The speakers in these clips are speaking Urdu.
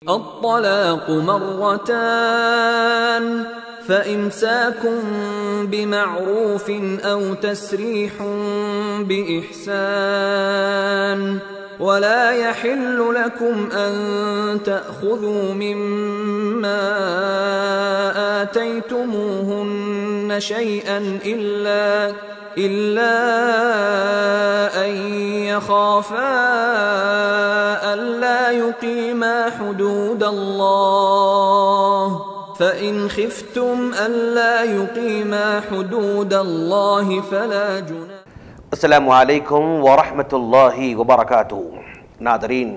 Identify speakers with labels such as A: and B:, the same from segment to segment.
A: الطلاق مرتان فإمساك بمعروف أو تسريح بإحسان ولا يحل لكم أن تأخذوا مما آتيتموهن شيئا إلا أن يخافا ألا يقيما حدود الله فإن خفتم ألا يقيما حدود الله فلا جناح.
B: السلام علیکم ورحمۃ اللہ وبرکاتہ. ناظرین،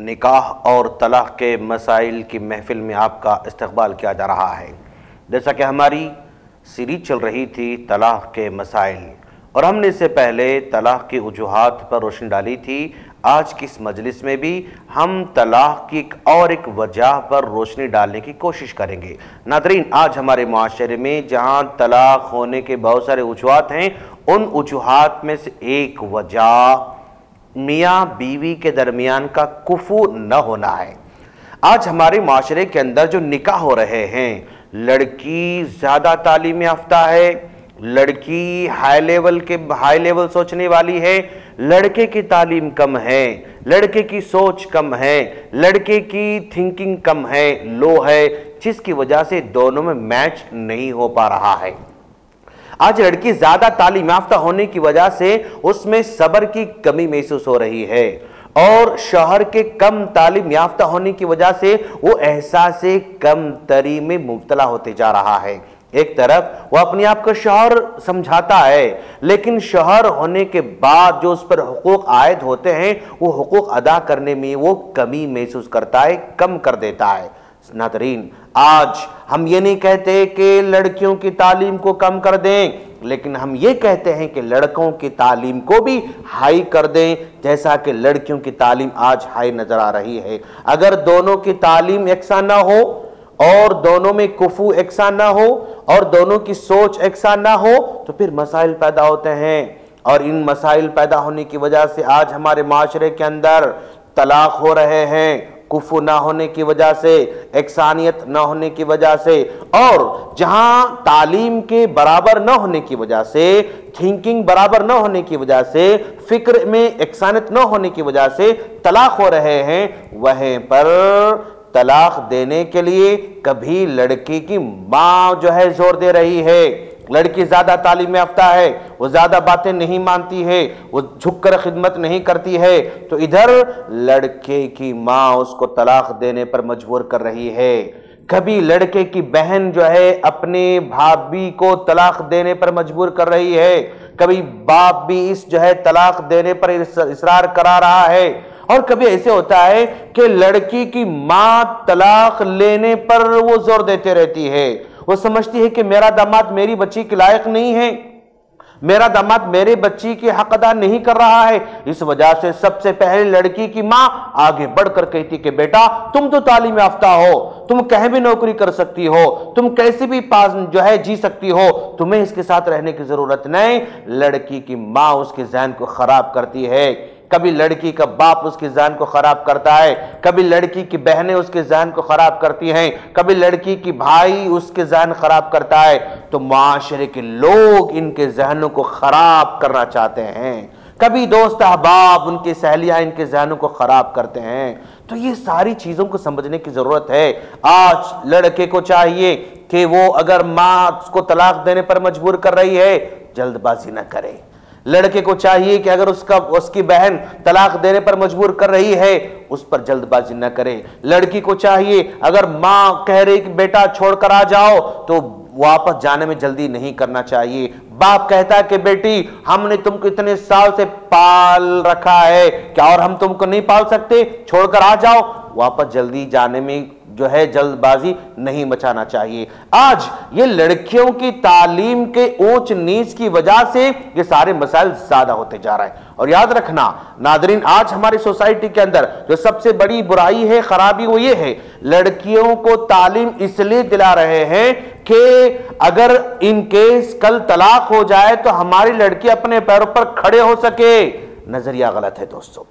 B: نکاح اور طلاق کے مسائل کی محفل میں آپ کا استقبال کیا جا رہا ہے. جیسا کہ ہماری سیریز چل رہی تھی طلاق کے مسائل، اور ہم نے اس سے پہلے طلاق کی وجوہات پر روشنی ڈالی تھی. آج کی اس مجلس میں بھی ہم طلاق کی ایک وجہ پر روشنی ڈالنے کی کوشش کریں گے. ناظرین، آج ہمارے معاشرے میں جہاں طلاق ہونے کے بہت سارے وجوہات ہیں، ان وجوہات میں سے ایک وجہ میاں بیوی کے درمیان کا کفو نہ ہونا ہے. آج ہمارے معاشرے کے اندر جو نکاح ہو رہے ہیں، لڑکی زیادہ تعلیم یافتہ ہے، لڑکی ہائی لیول سوچنے والی ہے، لڑکے کی تعلیم کم ہے، لڑکے کی سوچ کم ہے، لڑکے کی تھنکنگ کم ہے، لو ہے، جس کی وجہ سے دونوں میں میچ نہیں ہو پا رہا ہے. آج لڑکی زیادہ تعلیم یافتہ ہونے کی وجہ سے اس میں صبر کی کمی محسوس ہو رہی ہے، اور شوہر کے کم تعلیم یافتہ ہونے کی وجہ سے وہ احساس کم تری میں مبتلا ہوتے جا رہا ہے. ایک طرف وہ اپنے آپ کو شوہر سمجھاتا ہے، لیکن شوہر ہونے کے بعد جو اس پر حقوق عائد ہوتے ہیں، وہ حقوق ادا کرنے میں وہ کمی محسوس کرتا ہے، کم کر دیتا ہے. ناظرین، آج ہم یہ نہیں کہتے کہ لڑکیوں کی تعلیم کو کم کر دیں، لیکن ہم یہ کہتے ہیں کہ لڑکوں کی تعلیم کو بھی ہائی کر دیں، جیسا کہ لڑکیوں کی تعلیم آج ہائی نظر آ رہی ہے. اگر دونوں کی تعلیم یکساں نہ ہو، اور دونوں میں کفو یکساں نہ ہو، اور دونوں کی سوچ یکساں نہ ہو، تو پھر مسائل پیدا ہوتے ہیں. اور ان مسائل پیدا ہونے کی وجہ سے آج ہمارے معاشرے کے اندر طلاق ہو رہے ہیں، کفو نہ ہونے کی وجہ سے، یکسانیت نہ ہونے کی وجہ سے، اور جہاں تعلیم کے برابر نہ ہونے کی وجہ سے، تھنکنگ برابر نہ ہونے کی وجہ سے، فکر میں یکسانیت نہ ہونے کی وجہ سے طلاق ہو رہے ہیں، وہیں پر طلاق دینے کے لیے کبھی لڑکی کی ماں جو ہے زور دے رہی ہے. لڑکی زیادہ تعلیم یافتہ ہے، وہ زیادہ باتیں نہیں مانتی ہے، وہ جھک کر خدمت نہیں کرتی ہے، تو ادھر لڑکے کی ماں اس کو طلاق دینے پر مجبور کر رہی ہے. کبھی لڑکے کی بہن جو ہے اپنے بھابی کو طلاق دینے پر مجبور کر رہی ہے، کبھی باپ بھی اس جو ہے طلاق دینے پر اصرار کرا رہا ہے. اور کبھی ایسے ہوتا ہے کہ لڑکی کی ماں طلاق لینے پر وہ زور دیتے رہتی ہے. وہ سمجھتی ہے کہ میرا داماد میری بچی کے لائق نہیں ہے، میرا داماد میرے بچی کی حق ادا نہیں کر رہا ہے. اس وجہ سے سب سے پہلے لڑکی کی ماں آگے بڑھ کر کہتی کہ بیٹا تم تو تعلیم یافتہ ہو، تم کہیں بھی نوکری کر سکتی ہو، تم کیسے بھی جو ہے جی سکتی ہو، تمہیں اس کے ساتھ رہنے کی ضرورت نہیں. لڑکی کی ماں اس کے ذہن کو خراب کرتی ہے. کبھی لڑکی کا باپ اس کے ذہن کو خراب کرتا ہے، کبھی لڑکی کی بہنیں اس کے ذہن کو خراب کرتی ہیں، کبھی لڑکی کی بھائی اس کے ذہن خراب کرتا ہے. تو معاشرے کے لوگ ان کے ذہنوں کو خراب کرنا چاہتے ہیں. کبھی دوست احباب، ان کی سہیلیاں ان کے ذہنوں کو خراب کرتے ہیں. تو یہ ساری چیزوں کو سمجھنے کی ضرورت ہے. آج لڑکے کو چاہیے کہ وہ اگر ماں اس کو طلاق دینے پر مجبور کر رہی ہے، جلد بازی نہ کرے. لڑکے کو چاہیے کہ اگر اس کی بہن طلاق دینے پر مجبور کر رہی ہے، اس پر جلد بازی نہ کرے. لڑکی کو چاہیے اگر ماں کہہ رہی کہ بیٹا چھوڑ کر آ جاؤ، تو واپس جانے میں جلدی نہیں کرنا چاہیے. باپ کہتا ہے کہ بیٹی ہم نے تم کو اتنے سال سے پال رکھا ہے، کیا اور ہم تم کو نہیں پال سکتے؟ چھوڑ کر آ جاؤ. واپس جلدی جانے میں جو ہے جلد بازی نہیں مچانا چاہیے. آج یہ لڑکیوں کی تعلیم کے اونچ نیچ کی وجہ سے یہ سارے مسائل زیادہ ہوتے جا رہے ہیں. اور یاد رکھنا ناظرین، آج ہماری سوسائٹی کے اندر جو سب سے بڑی برائی ہے، خرابی، وہ یہ ہے لڑکیوں کو تعلیم اس لیے دلا رہے ہیں کہ اگر ان کیس کل طلاق ہو جائے تو ہماری لڑکی اپنے پیروں پر کھڑے ہو سکے. نظریہ غلط ہے دوستو،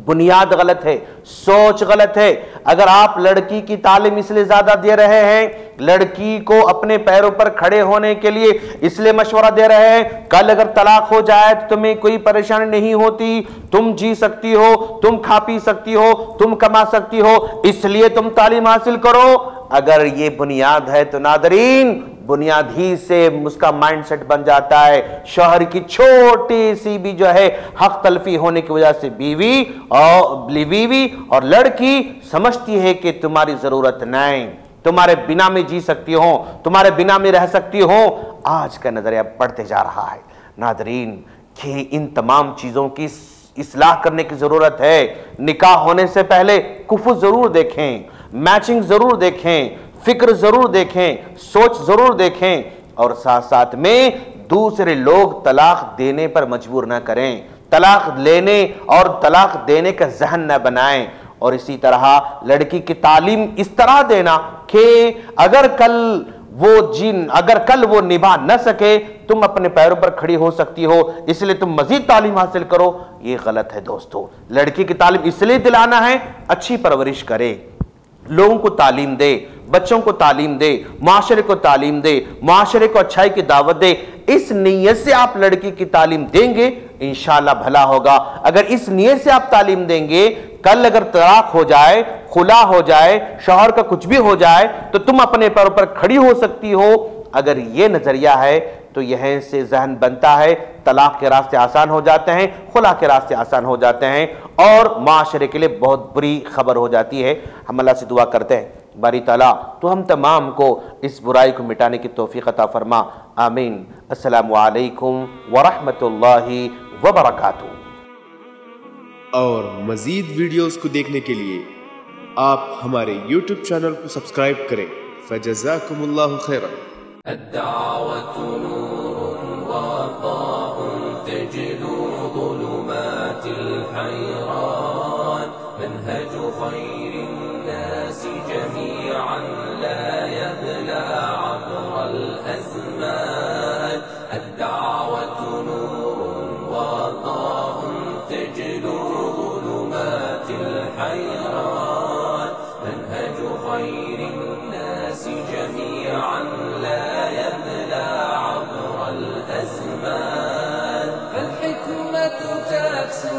B: بنیاد غلط ہے، سوچ غلط ہے۔ اگر آپ لڑکی کی تعلیم اس لیے زیادہ دے رہے ہیں، لڑکی کو اپنے پیروں پر کھڑے ہونے کے لیے اس لیے مشورہ دے رہے ہیں، کل اگر طلاق ہو جائے تو تمہیں کوئی پریشانی نہیں ہوتی، تم جی سکتی ہو، تم کھا پی سکتی ہو، تم کما سکتی ہو، اس لیے تم تعلیم حاصل کرو، اگر یہ بنیاد ہے تو ناظرین بنیاد ہی سے اس کا مائنڈ سیٹ بن جاتا ہے۔ شوہر کی چھوٹی سی بھی جو ہے حق تلفی ہونے کی وجہ سے بیوی اور لڑکی سمجھتی ہے کہ تمہاری ضرورت نہیں، تمہارے بنا میں جی سکتی ہوں، تمہارے بنا میں رہ سکتی ہوں۔ آج کا نظریہ بڑھتے جا رہا ہے ناظرین کہ ان تمام چیزوں کی اصلاح کرنے کی ضرورت ہے۔ نکاح ہونے سے پہلے کفو ضرور دیکھیں، میچنگ ضرور دیکھیں، فکر ضرور دیکھیں، سوچ ضرور دیکھیں، اور ساتھ ساتھ میں دوسرے لوگ طلاق دینے پر مجبور نہ کریں، طلاق لینے اور طلاق دینے کا ذہن نہ بنائیں، اور اسی طرح لڑکی کی تعلیم اس طرح دینا کہ اگر کل وہ نبھا نہ سکے تم اپنے پیروں پر کھڑی ہو سکتی ہو، اس لیے تم مزید تعلیم حاصل کرو، یہ غلط ہے دوستو۔ لڑکی کی تعلیم اس لیے دلانا ہے اچھی پرورش کرے، لوگوں کو تعلیم دے، بچوں کو تعلیم دے، معاشرے کو تعلیم دے، معاشرے کو اچھائی کی دعوت دے۔ اس نیت سے آپ لڑکی کی تعلیم دیں گے انشاءاللہ بھلا ہوگا۔ اگر اس نیت سے آپ تعلیم دیں گے، کل اگر طلاق ہو جائے، خلا ہو جائے، شوہر کا کچھ بھی ہو جائے تو تم اپنے پیروں پر کھڑی ہو سکتی ہو، اگر یہ نظریہ ہے تو یہیں سے ذہن بنتا ہے طلاق کے راستے آسان ہو جاتے ہیں، خلا کے راستے آسان ہو جاتے ہیں، اور معاشرے کے لیے بہت بری خبر ہو جاتی ہے۔ ہم اللہ سے دعا کرتے ہیں باری تعالیٰ تو ہم تمام کو اس برائی کو مٹانے کی توفیق عطا فرما، آمین۔ السلام علیکم ورحمۃ اللہ وبرکاتہ۔
C: اور مزید ویڈیوز کو دیکھنے کے لیے آپ ہمارے YouTube چینل کو سبسکرائب کریں۔ فجزاکم اللہ خیرا۔
A: الدعوة نور وضاء تجلو ظلمات الحيران، منهج خير الناس جميعا لا يبلى عبر الأزمان. الدعوة نور وضاء تجلو ظلمات الحيران، منهج خير الناس جميعا لا يبلى عبر الأزمان. فالحكمة تكسو